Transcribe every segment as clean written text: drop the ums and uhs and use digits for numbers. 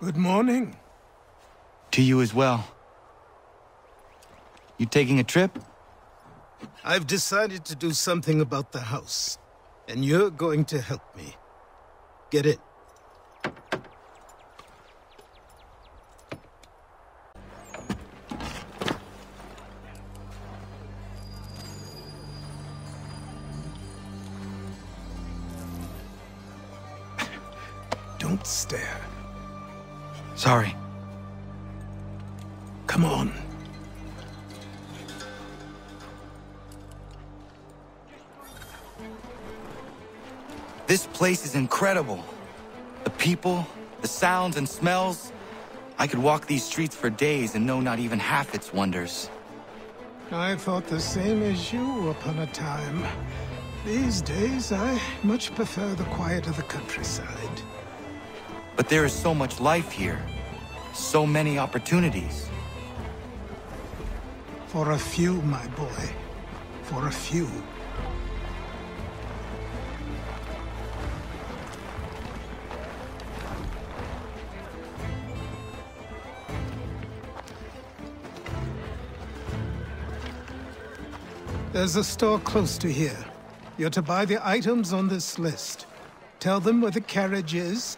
Good morning. To you as well. You taking a trip? I've decided to do something about the house, and you're going to help me. Get in. Don't stare. Sorry. Come on. This place is incredible. The people, the sounds and smells. I could walk these streets for days and know not even half its wonders. I thought the same as you upon a time. These days, I much prefer the quiet of the countryside. But there is so much life here. So many opportunities. For a few, my boy. For a few. There's a store close to here. You're to buy the items on this list. Tell them where the carriage is,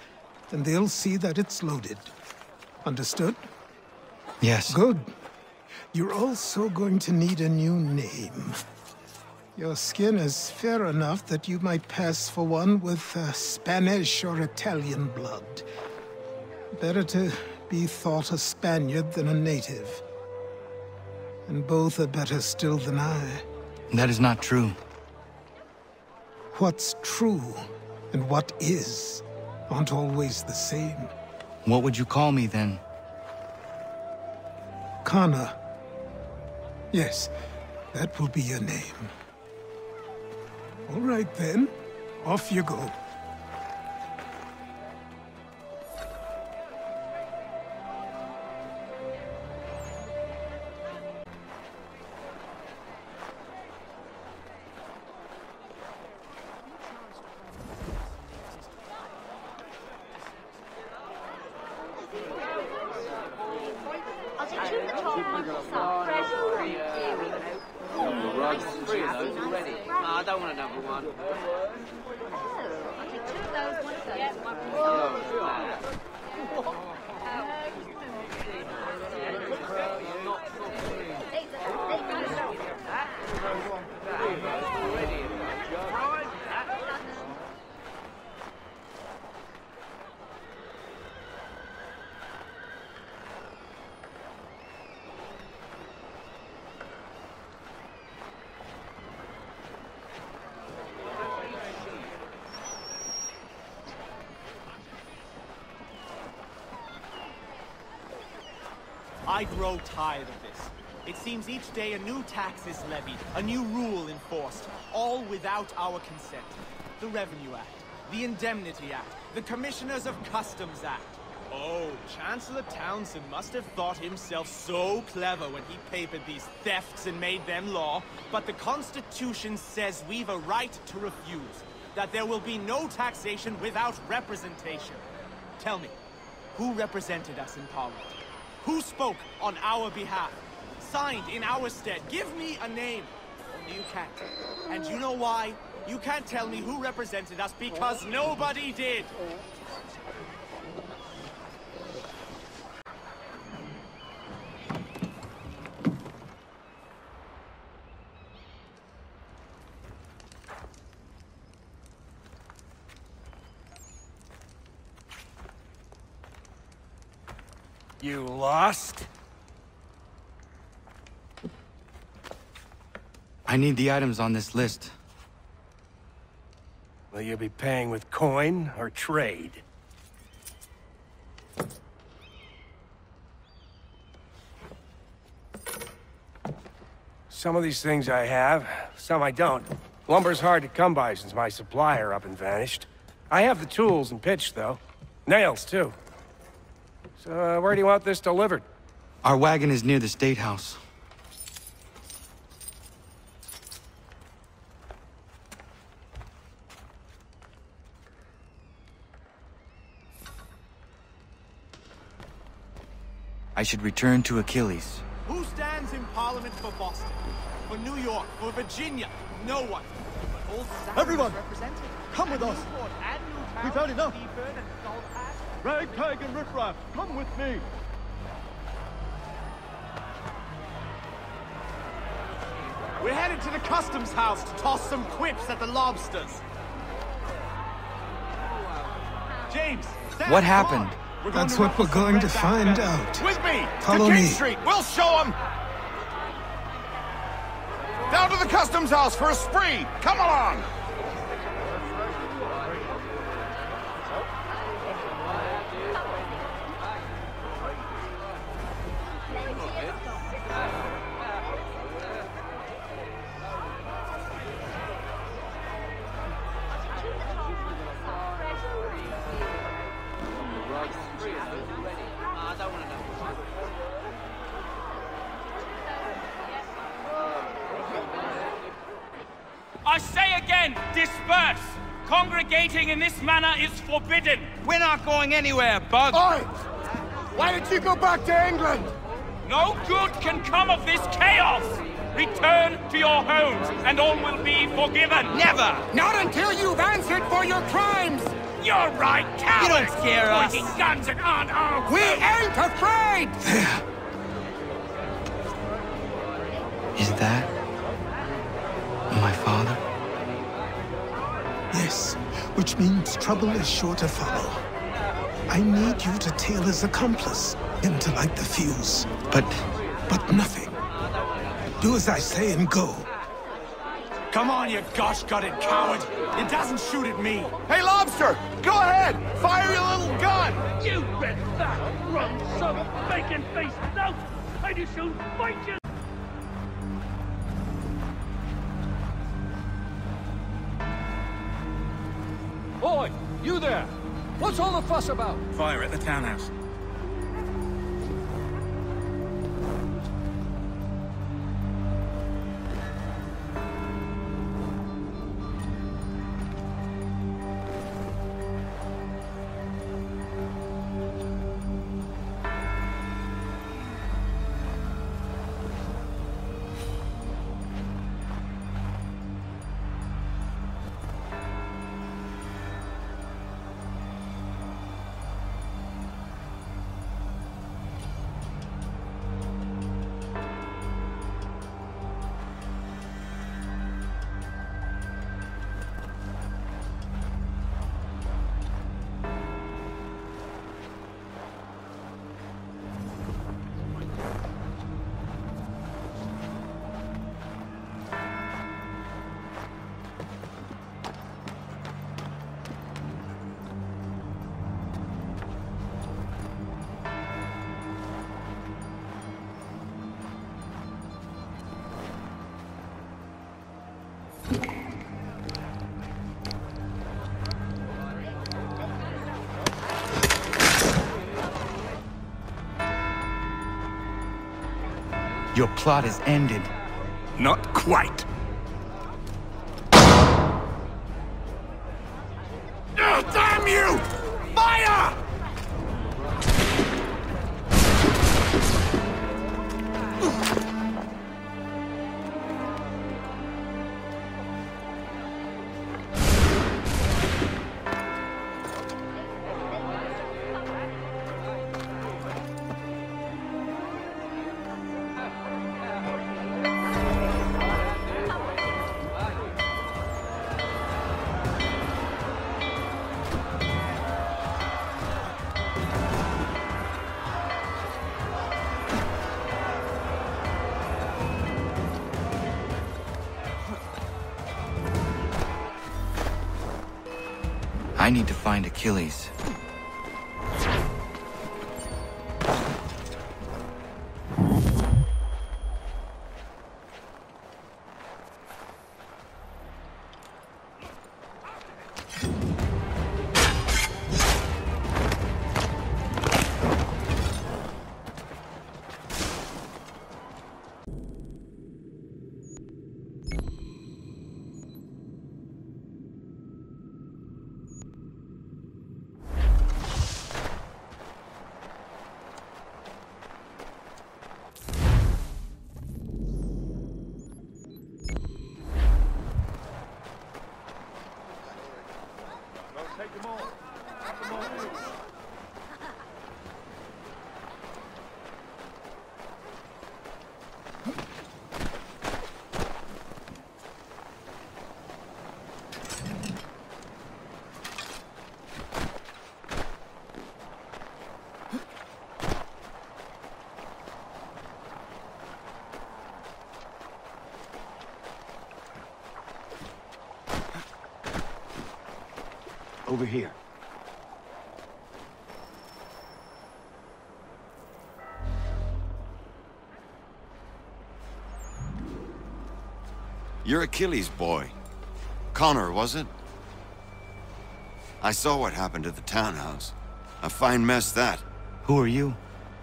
and they'll see that it's loaded. Understood? Yes. Good. You're also going to need a new name. Your skin is fair enough that you might pass for one with Spanish or Italian blood. Better to be thought a Spaniard than a native. And both are better still than I. That is not true. What's true and what is aren't always the same. What would you call me then? Kana. Yes, that will be your name. All right then, off you go. I don't want another one. I'll take two of those, one I grow tired of this. It seems each day a new tax is levied, a new rule enforced, all without our consent. The Revenue Act, the Indemnity Act, the Commissioners of Customs Act. Oh, Chancellor Townsend must have thought himself so clever when he papered these thefts and made them law, but the Constitution says we've a right to refuse, that there will be no taxation without representation. Tell me, who represented us in Parliament? Who spoke on our behalf? Signed in our stead? Give me a name. You can't. And you know why? You can't tell me who represented us because nobody did. You lost? I need the items on this list. Will you be paying with coin or trade? Some of these things I have, some I don't. Lumber's hard to come by since my supplier up and vanished. I have the tools and pitch, though. Nails, too. So, where do you want this delivered? Our wagon is near the State House. I should return to Achilles. Who stands in Parliament for Boston? For New York? For Virginia? No one. But all South Everyone, is represented. come with us. Newport and Newtown, We've had enough. Seaford and Saltpass. Ragtag and riffraff, come with me. We're headed to the customs house to toss some quips at the lobsters. James, Dad, What come happened? on. We're That's to what ruffle we're some going to red find feathers. out. With me, Follow to King me. Street. We'll show them. Down to the customs house for a spree. Come along. I say again, disperse! Congregating in this manner is forbidden! We're not going anywhere, Bug. Oi! Why did you go back to England? No good can come of this chaos! Return to your homes, and all will be forgiven! Never! Not until you've answered for your crimes! You're right, cowards! You don't scare us. Pointing guns at Aunt Arms! We ain't afraid! Is that my father? Yes, which means trouble is sure to follow. I need you to tail his accomplice in to light the fuse. But But nothing. Do as I say and go. Come on, you gosh-gutted coward! It doesn't shoot at me! Hey, Lobster, go ahead. Fire your little gun. You bet that run some bacon-faced lout! I just soon fight you! Boy, you there! What's all the fuss about? Fire at the townhouse. your plot is ended. Not quite. Damn you! Fire! I need to find Achilles. Over here. You're Achilles' boy. Connor, was it? I saw what happened at the townhouse. A fine mess, that. Who are you?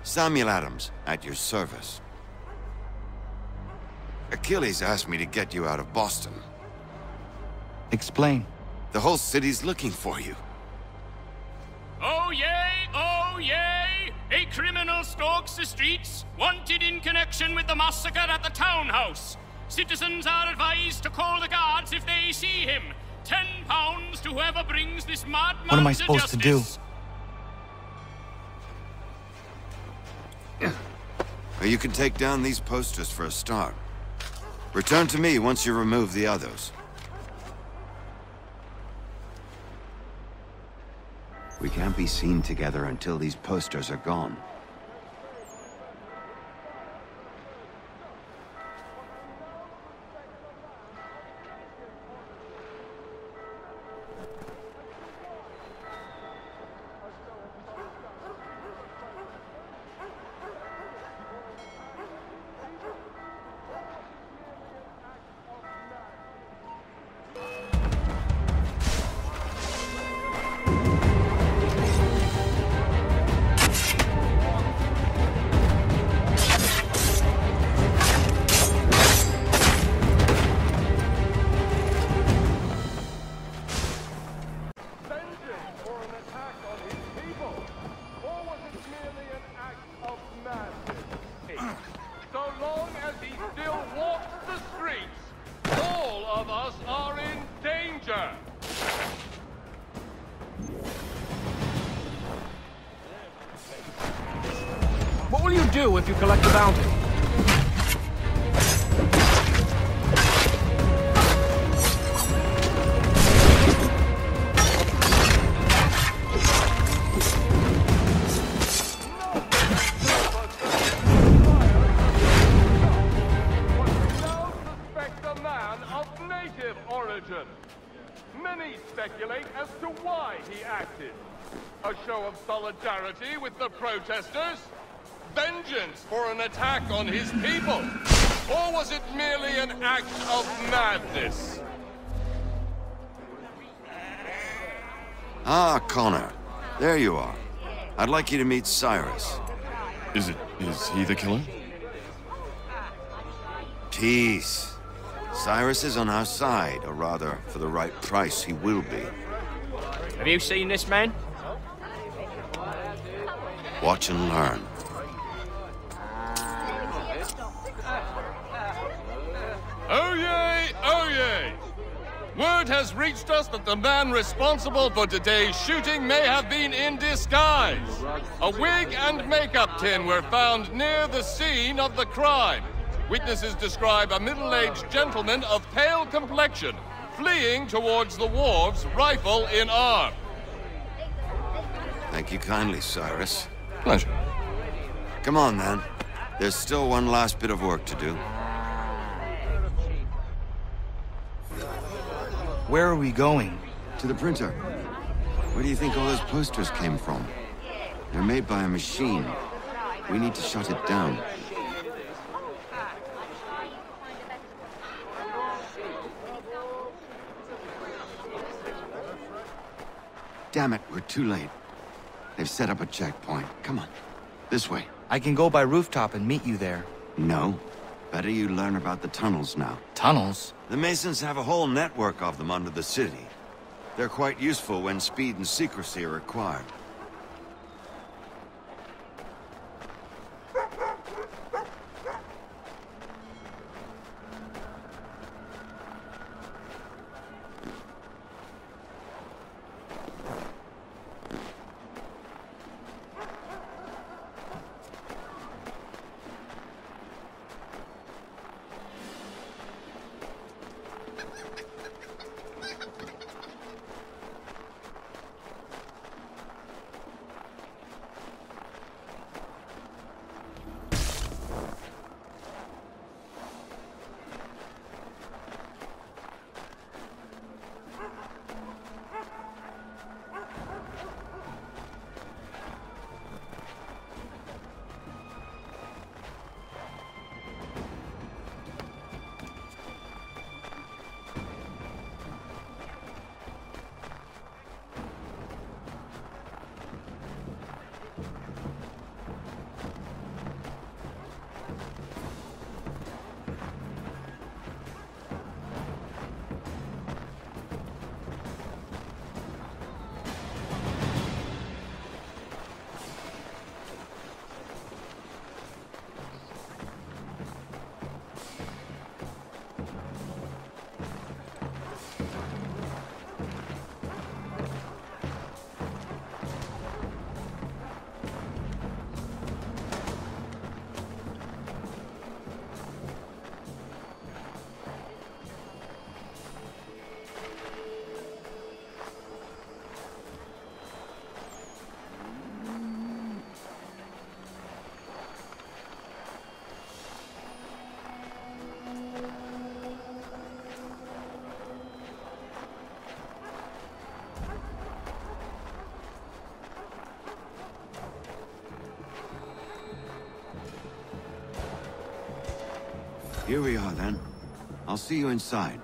Samuel Adams, at your service. Achilles asked me to get you out of Boston. Explain. The whole city's looking for you. Oh yay, oh yay! A criminal stalks the streets, wanted in connection with the massacre at the townhouse. Citizens are advised to call the guards if they see him. £10 to whoever brings this madman What am I supposed to do? Well, you can take down these posters for a start. Return to me once you remove the others. We can't be seen together until these posters are gone. What will you do if you collect the bounty? Many speculate as to why he acted. A show of solidarity with the protesters? Vengeance for an attack on his people? Or was it merely an act of madness? Ah, Connor. There you are. I'd like you to meet Cyrus. Is he the killer? Tease. Cyrus is on our side, or rather, for the right price, he will be. Have you seen this man? Watch and learn. Oh yay, oh yay! Word has reached us that the man responsible for today's shooting may have been in disguise. A wig and makeup tin were found near the scene of the crime. Witnesses describe a middle-aged gentleman of pale complexion fleeing towards the wharves, rifle in arm. Thank you kindly, Cyrus. Pleasure. Come on, then. There's still one last bit of work to do. Where are we going? To the printer. Where do you think all those posters came from? They're made by a machine. We need to shut it down. Damn it, we're too late. They've set up a checkpoint. Come on. This way. I can go by rooftop and meet you there. No. Better you learn about the tunnels now. Tunnels? The Masons have a whole network of them under the city. They're quite useful when speed and secrecy are required. Here we are, then. I'll see you inside.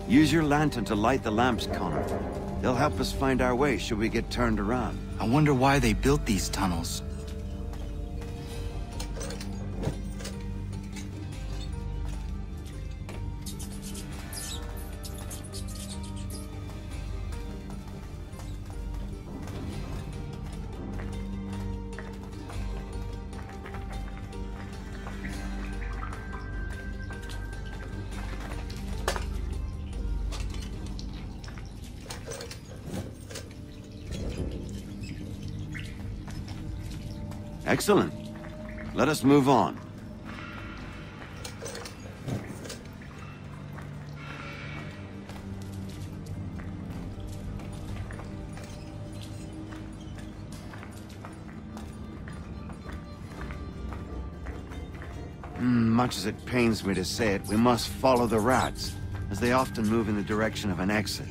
Use your lantern to light the lamps, Connor. They'll help us find our way should we get turned around. I wonder why they built these tunnels. Excellent. Let us move on. Much as it pains me to say it, we must follow the rats, as they often move in the direction of an exit.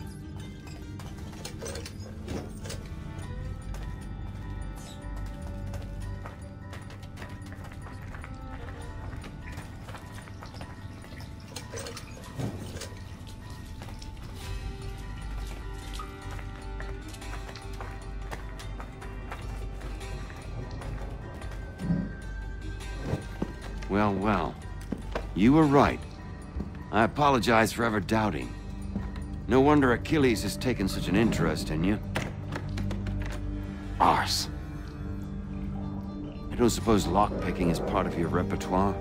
Well, well. You were right. I apologize for ever doubting. No wonder Achilles has taken such an interest in you. Arse. I don't suppose lockpicking is part of your repertoire?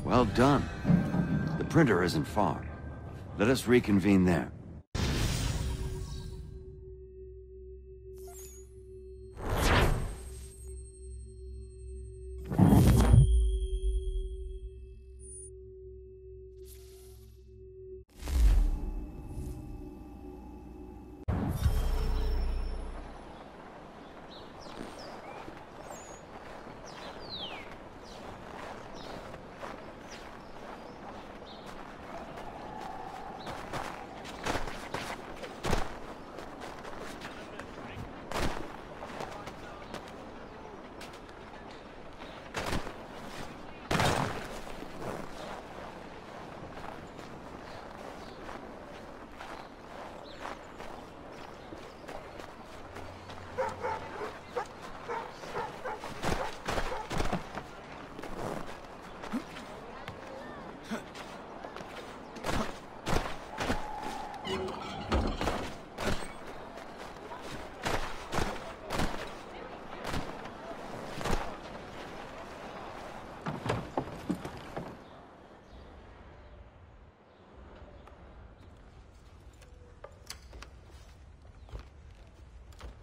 Well done. The printer isn't far. Let us reconvene there.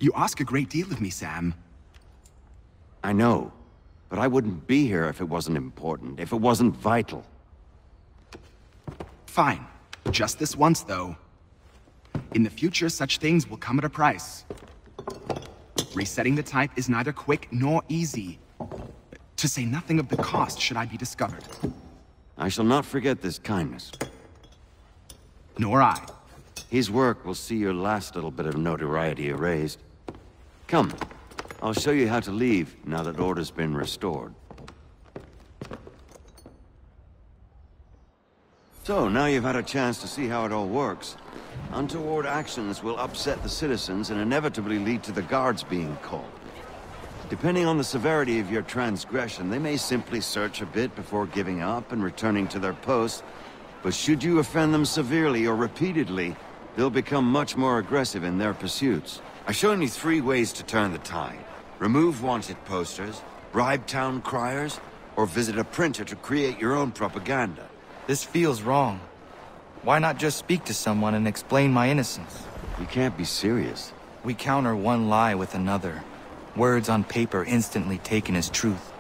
You ask a great deal of me, Sam. I know, but I wouldn't be here if it wasn't important, if it wasn't vital. Fine. Just this once, though. In the future, such things will come at a price. Resetting the type is neither quick nor easy. To say nothing of the cost should I be discovered. I shall not forget this kindness. Nor I. His work will see your last little bit of notoriety erased. Come, I'll show you how to leave now that order's been restored. So, now you've had a chance to see how it all works. Untoward actions will upset the citizens and inevitably lead to the guards being called. Depending on the severity of your transgression, they may simply search a bit before giving up and returning to their posts. But should you offend them severely or repeatedly, they'll become much more aggressive in their pursuits. I've shown you 3 ways to turn the tide. Remove wanted posters, bribe town criers, or visit a printer to create your own propaganda. This feels wrong. Why not just speak to someone and explain my innocence? You can't be serious. We counter one lie with another. Words on paper instantly taken as truth.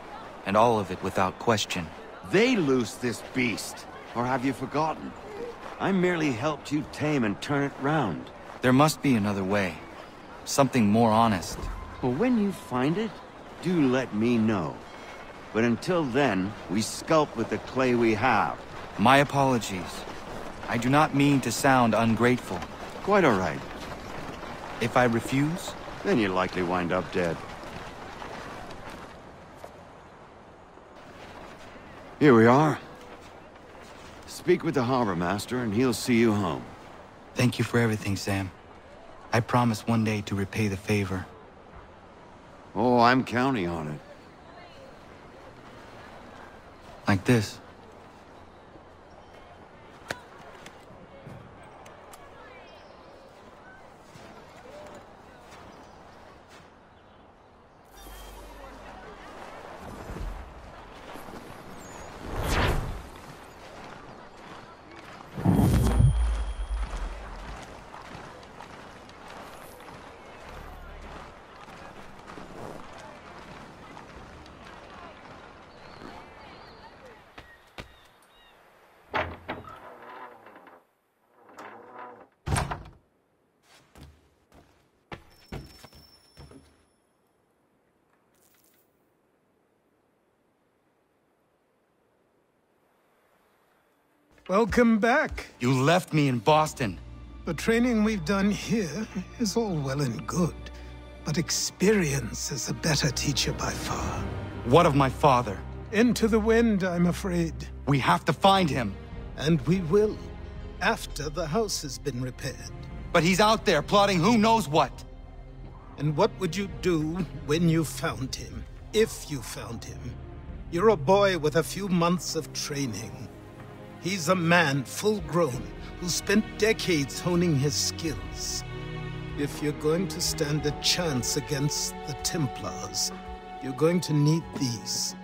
And all of it without question. They loose this beast. Or have you forgotten? I merely helped you tame and turn it round. There must be another way. Something more honest. Well, when you find it, do let me know. But until then, we sculpt with the clay we have. My apologies. I do not mean to sound ungrateful. Quite all right. If I refuse? Then you'll likely wind up dead. Here we are. Speak with the harbor master and he'll see you home. Thank you for everything, Sam. I promise one day to repay the favor. Oh, I'm counting on it. Like this. Welcome back. You left me in Boston. The training we've done here is all well and good, but experience is a better teacher by far. What of my father? Into the wind, I'm afraid. We have to find him. And we will, after the house has been repaired. But he's out there plotting who knows what. And what would you do when you found him? If you found him? You're a boy with a few months of training. He's a man, full-grown, who spent decades honing his skills. If you're going to stand a chance against the Templars, you're going to need these.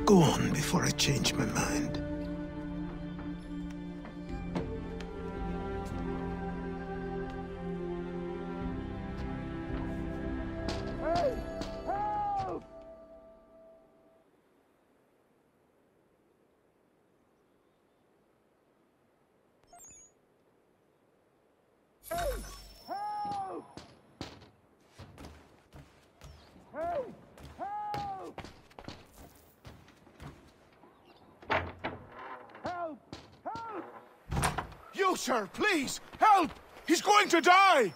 Go on before I change my mind. You, sir, please, help! He's going to die!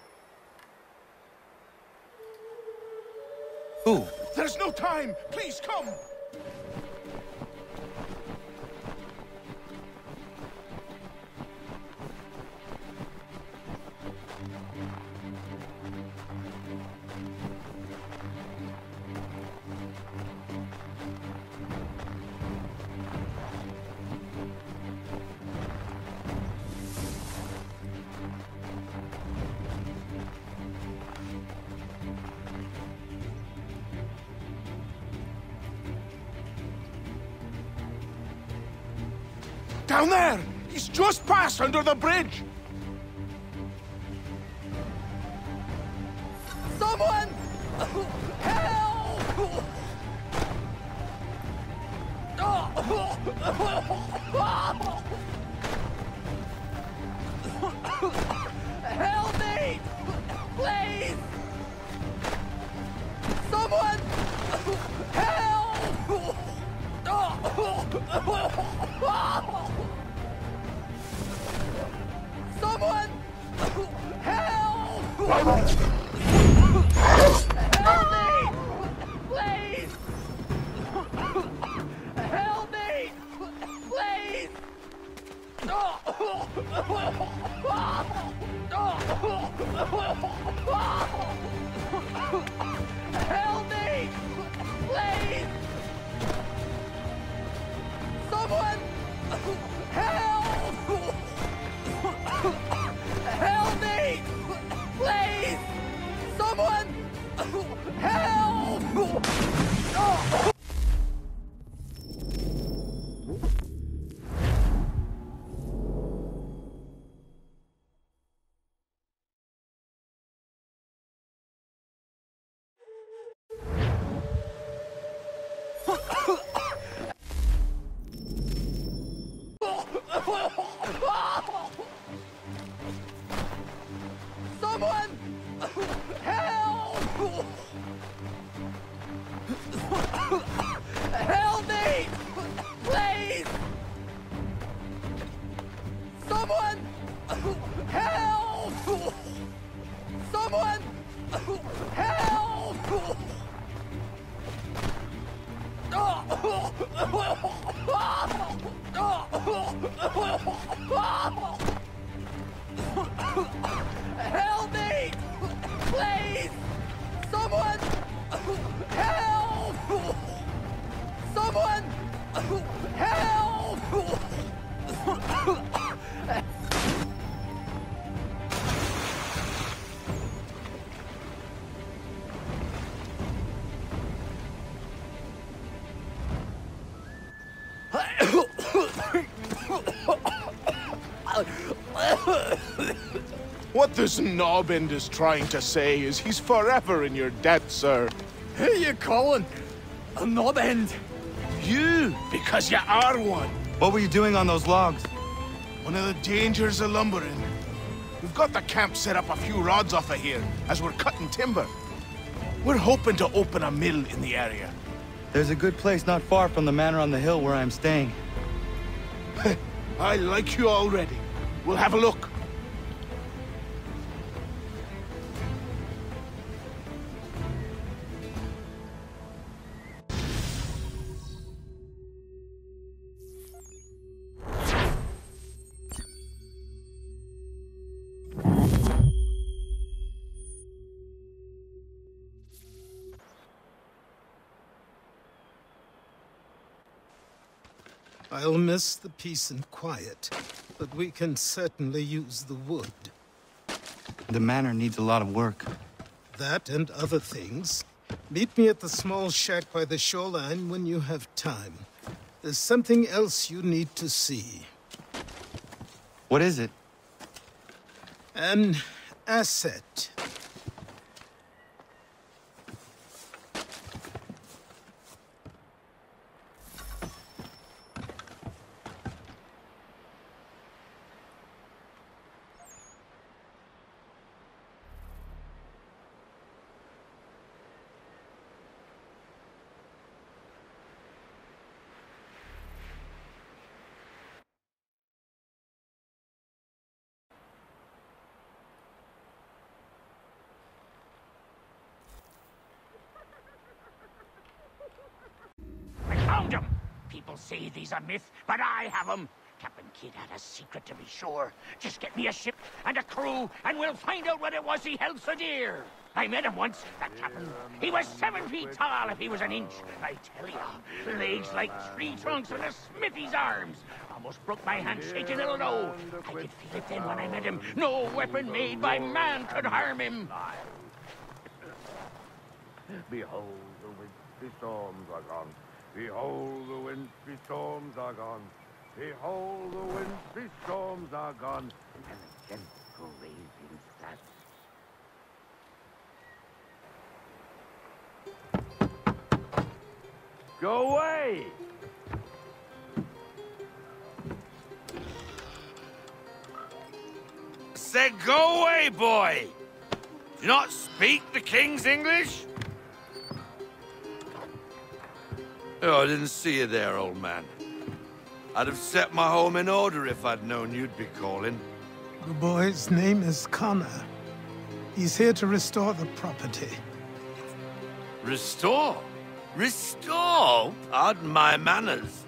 Who? There's no time! Please, come! Down there! He's just passed under the bridge! Someone! Help! Help me! Please! Someone! Help! Someone! Help! Help me! Please! Help me! Please! Help me! Please! Someone! Help! Help me! Please! Someone! Help! Someone! Help! Help me! Please! Someone! Help! Someone! Help! Help me! Please! Someone! Help! Someone! Help! What this knobbend is trying to say is he's forever in your debt, sir. Who you calling? A knobbend? You, because you are one. What were you doing on those logs? One of the dangers of lumbering. We've got the camp set up a few rods off of here, as we're cutting timber. We're hoping to open a mill in the area. There's a good place not far from the manor on the hill where I'm staying. I like you already. We'll have a look. I'll miss the peace and quiet, but we can certainly use the wood. The manor needs a lot of work. That and other things. Meet me at the small shack by the shoreline when you have time. There's something else you need to see. What is it? An asset. Found him! People say he's a myth, but I have him. Captain Kidd had a secret, to be sure. Just get me a ship and a crew, and we'll find out what it was he held so dear. I met him once, that captain. He was 7 feet tall if he was an inch. I tell ya, legs like tree trunks and a smithy's arms. Almost broke my hand shaking, it'll know. I could feel it then when I met him. No weapon made by man could harm him. Behold, the wintry storms are gone. Behold, the wintry storms are gone. Behold, the wintry storms are gone. And the gentle raving flat. Go away! said go away, boy! Do you not speak the King's English? Oh, I didn't see you there, old man. I'd have set my home in order if I'd known you'd be calling. The boy's name is Connor. He's here to restore the property. Restore? Restore? Pardon my manners.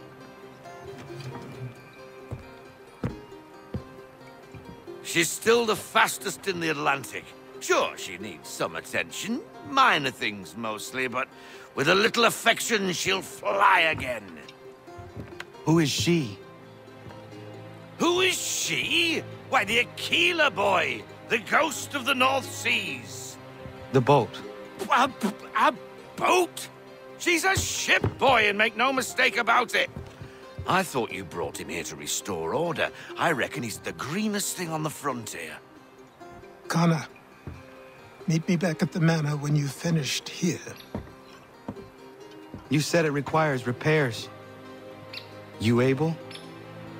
She's still the fastest in the Atlantic. Sure, she needs some attention. Minor things mostly, but with a little affection, she'll fly again. Who is she? Who is she? Why, the Achille boy, the ghost of the North Seas. The boat. A boat? She's a ship, boy, and make no mistake about it. I thought you brought him here to restore order. I reckon he's the greenest thing on the frontier. Connor, meet me back at the manor when you've finished here. You said it requires repairs. You able?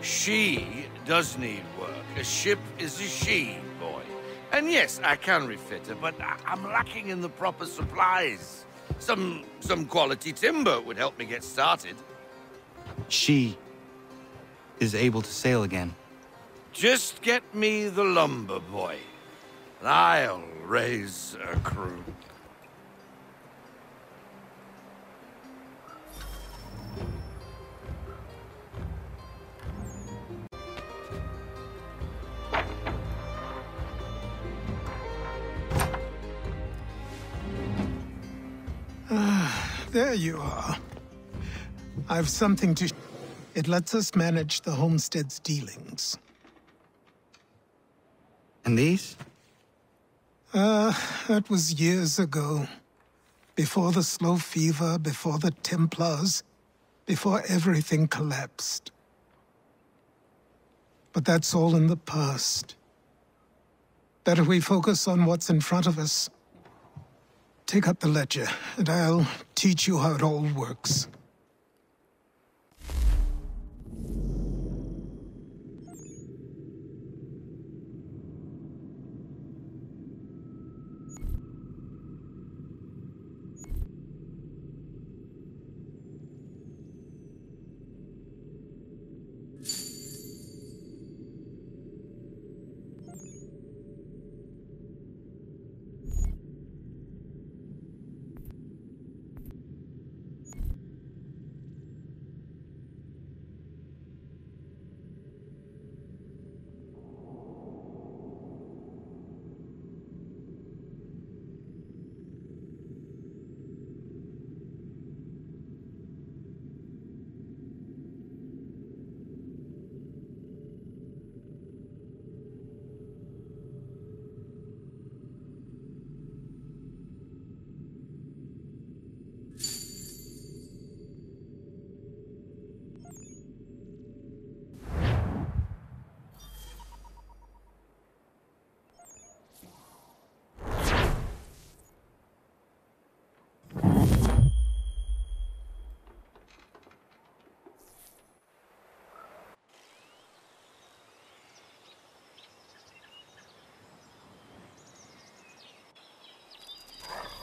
She does need work. A ship is a she, boy. And yes, I can refit her, but I'm lacking in the proper supplies. Some quality timber would help me get started. She is able to sail again. Just get me the lumber, boy, and I'll raise a crew. There you are. I've something to... It lets us manage the homestead's dealings. And these? That was years ago. Before the slow fever, before the Templars, before everything collapsed. But that's all in the past. Better we focus on what's in front of us. Take up the ledger, and I'll teach you how it all works.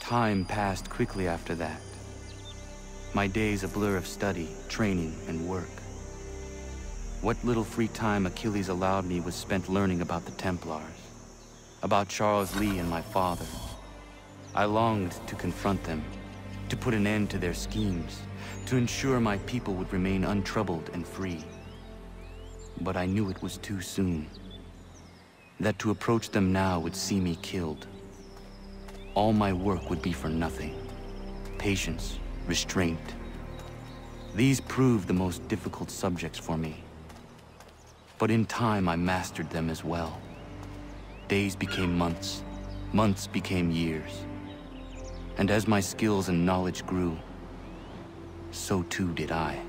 Time passed quickly after that. My days a blur of study, training, and work. What little free time Achilles allowed me was spent learning about the Templars, about Charles Lee and my father. I longed to confront them, to put an end to their schemes, to ensure my people would remain untroubled and free. But I knew it was too soon, that to approach them now would see me killed. All my work would be for nothing. Patience, restraint. These proved the most difficult subjects for me. But in time, I mastered them as well. Days became months, months became years. And as my skills and knowledge grew, so too did I.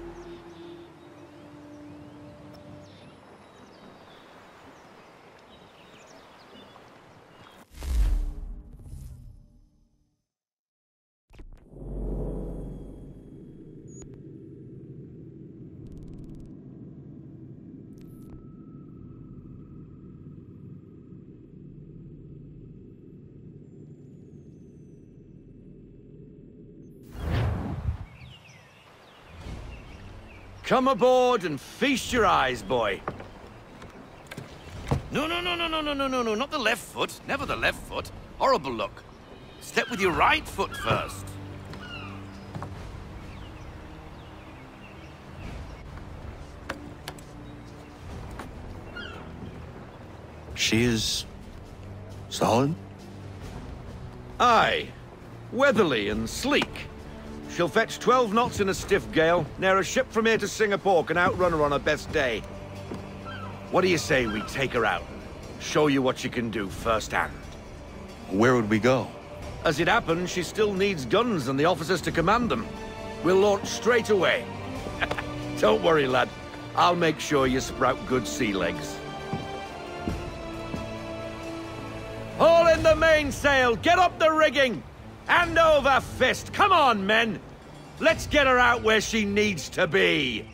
Come aboard and feast your eyes, boy. No, not the left foot. Never the left foot. Horrible look. Step with your right foot first. She is... solid? Aye. Weatherly and sleek. She'll fetch 12 knots in a stiff gale. Ne'er a ship from here to Singapore can outrun her on her best day. What do you say we take her out? Show you what she can do firsthand. Where would we go? As it happens, she still needs guns and the officers to command them. We'll launch straight away. Don't worry, lad. I'll make sure you sprout good sea legs. Haul in the mainsail! Get up the rigging! Hand over fist! Come on, men! Let's get her out where she needs to be!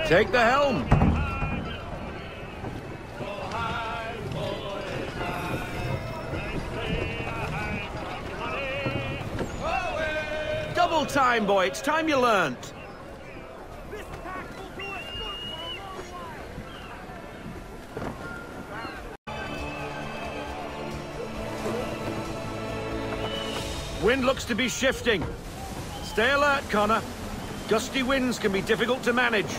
Take the helm! Double time, boy. It's time you learnt. Wind looks to be shifting. Stay alert, Connor. Gusty winds can be difficult to manage.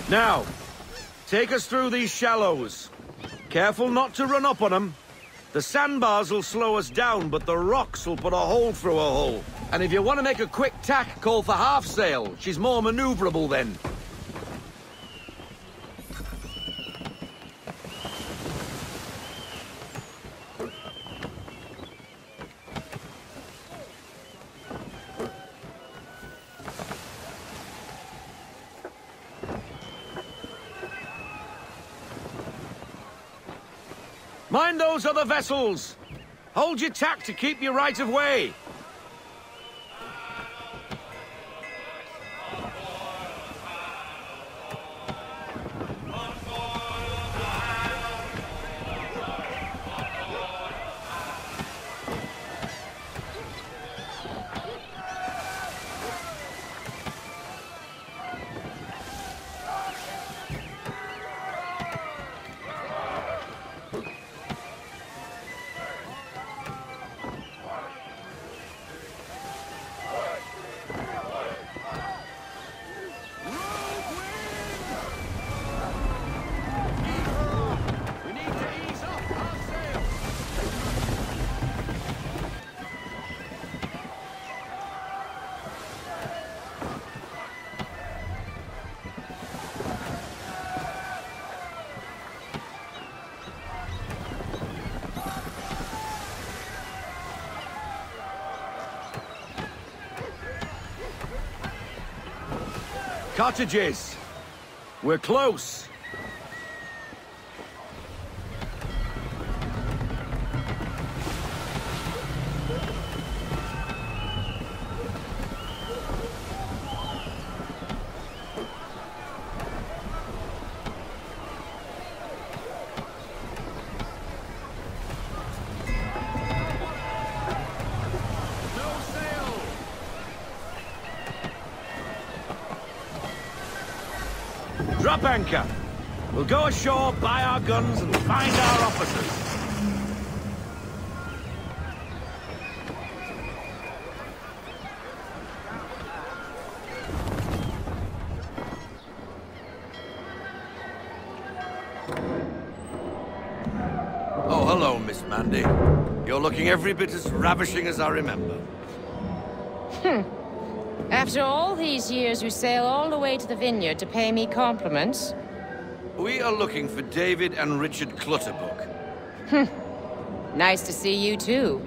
Now, take us through these shallows. Careful not to run up on them. The sandbars will slow us down, but the rocks will put a hole through a hole. And if you want to make a quick tack, call for half sail. She's more maneuverable then. Mind those other vessels! Hold your tack to keep your right of way! Cottages! We're close! Drop anchor. We'll go ashore, buy our guns, and find our officers. Mandy. You're looking every bit as ravishing as I remember. After all these years, you sail all the way to the vineyard to pay me compliments? We are looking for David and Richard Clutterbuck. Nice to see you, too.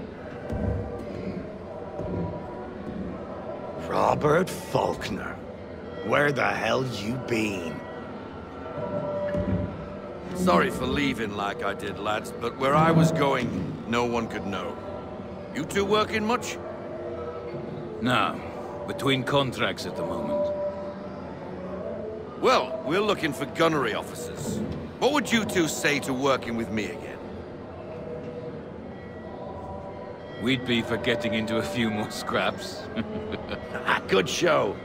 Robert Faulkner. Where the hell you been? Sorry for leaving like I did, lads, but where I was going, no one could know. You two working much? No. Between contracts at the moment. Well, we're looking for gunnery officers. What would you two say to working with me again? We'd be for getting into a few more scraps. Good show.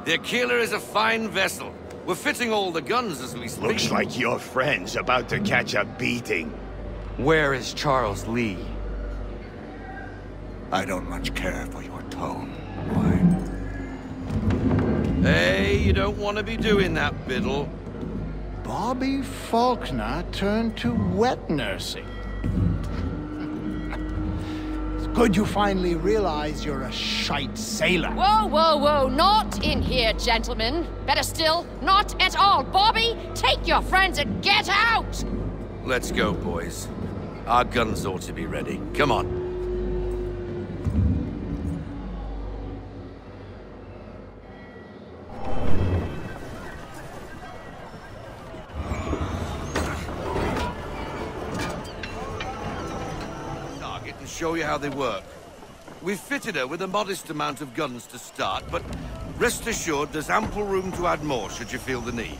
The Achille is a fine vessel. We're fitting all the guns as we speak. Looks like your friend's about to catch a beating. Where is Charles Lee? I don't much care for your tone. Hey, you don't want to be doing that, Biddle. Bobby Faulkner turned to wet nursing. It's good you finally realize you're a shite sailor. Whoa, whoa, whoa, not in here, gentlemen. Better still, not at all. Bobby, take your friends and get out! Let's go, boys. Our guns ought to be ready. Come on. Show you how they work. We've fitted her with a modest amount of guns to start, but rest assured there's ample room to add more should you feel the need.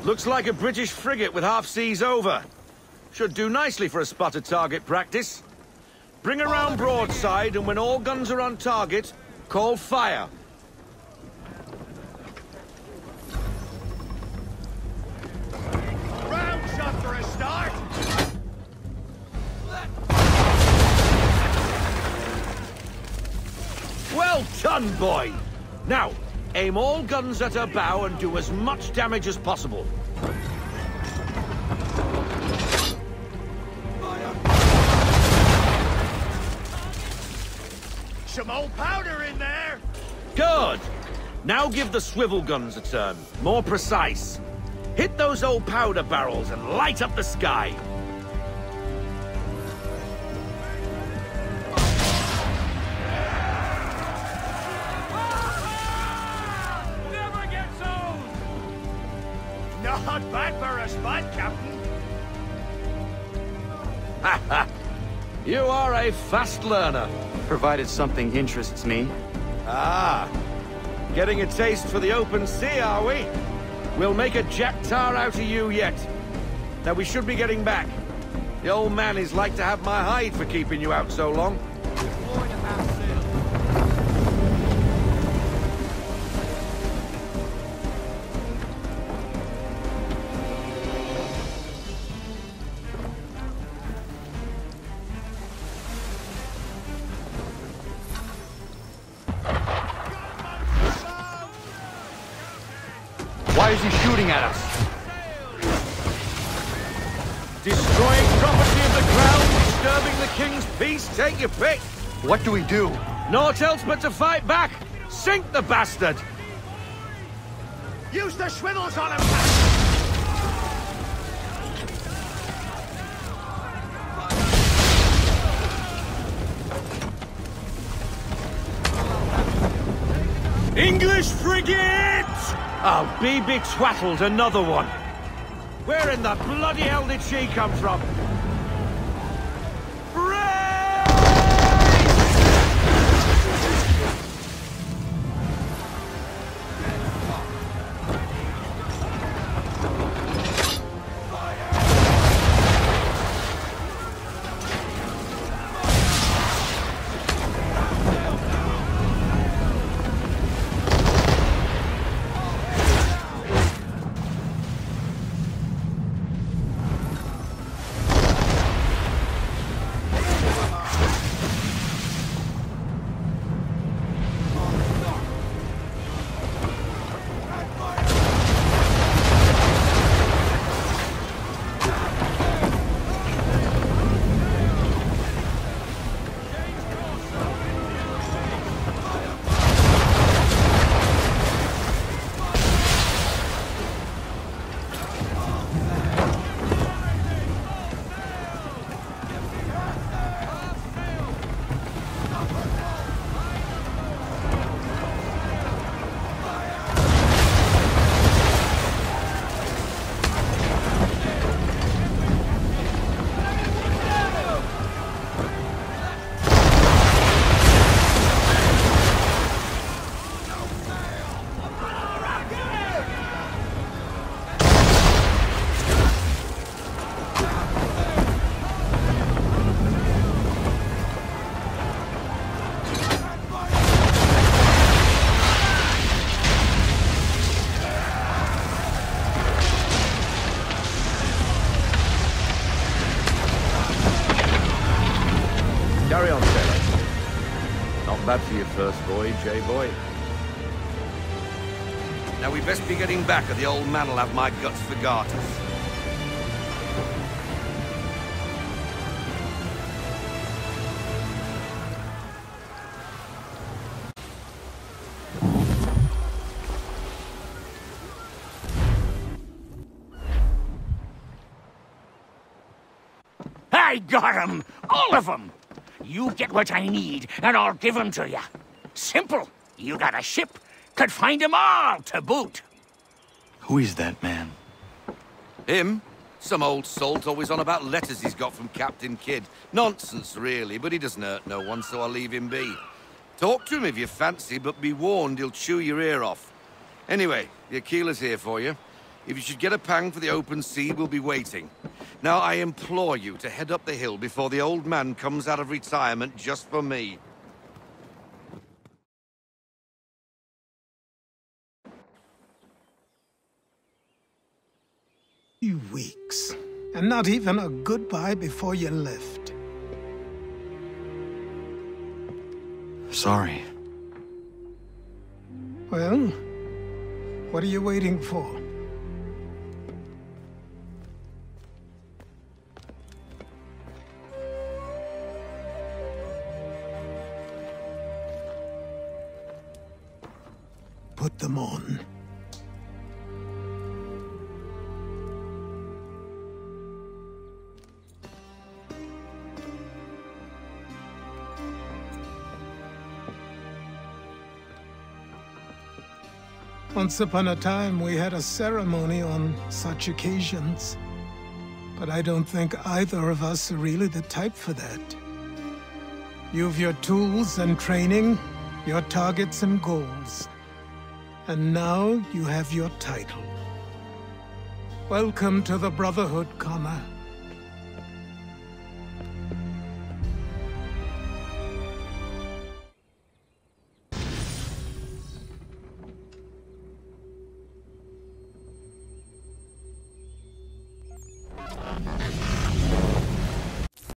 Looks like a British frigate with half seas over. Should do nicely for a spotted target practice. Bring around broadside, and when all guns are on target, call fire. Round shot for a start. Well done, boy. Now, aim all guns at her bow and do as much damage as possible. Some old powder in there. Good. Now give the swivel guns a turn. More precise. Hit those old powder barrels and light up the sky. Not bad for a spot, Captain. You are a fast learner. Provided something interests me. Ah. Getting a taste for the open sea, are we? We'll make a jack tar out of you yet. Now we should be getting back. The old man is like to have my hide for keeping you out so long. Why is he shooting at us? Destroying property of the crown, disturbing the king's peace, take your pick. What do we do? Naught else but to fight back. Sink the bastard. Use the swivels on him. English frigate! Oh, be twaddled, another one. Where in the bloody hell did she come from? bad for your first voyage, eh, boy? Now we best be getting back, or the old man'll have my guts for garters. I got 'em! All of 'em! You get what I need, and I'll give 'em to you. Simple. You got a ship, could find 'em all to boot. Who is that man? Him? Some old salt always on about letters he's got from Captain Kidd. Nonsense, really, but he doesn't hurt no one, so I'll leave him be. Talk to him if you fancy, but be warned he'll chew your ear off. Anyway, the Achille's here for you. If you should get a pang for the open sea, we'll be waiting. Now, I implore you to head up the hill before the old man comes out of retirement just for me. Few weeks, and not even a goodbye before you left. Sorry. Well, what are you waiting for? Put them on. Once upon a time, we had a ceremony on such occasions. But I don't think either of us are really the type for that. You've your tools and training, your targets and goals. And now you have your title. Welcome to the Brotherhood, Connor.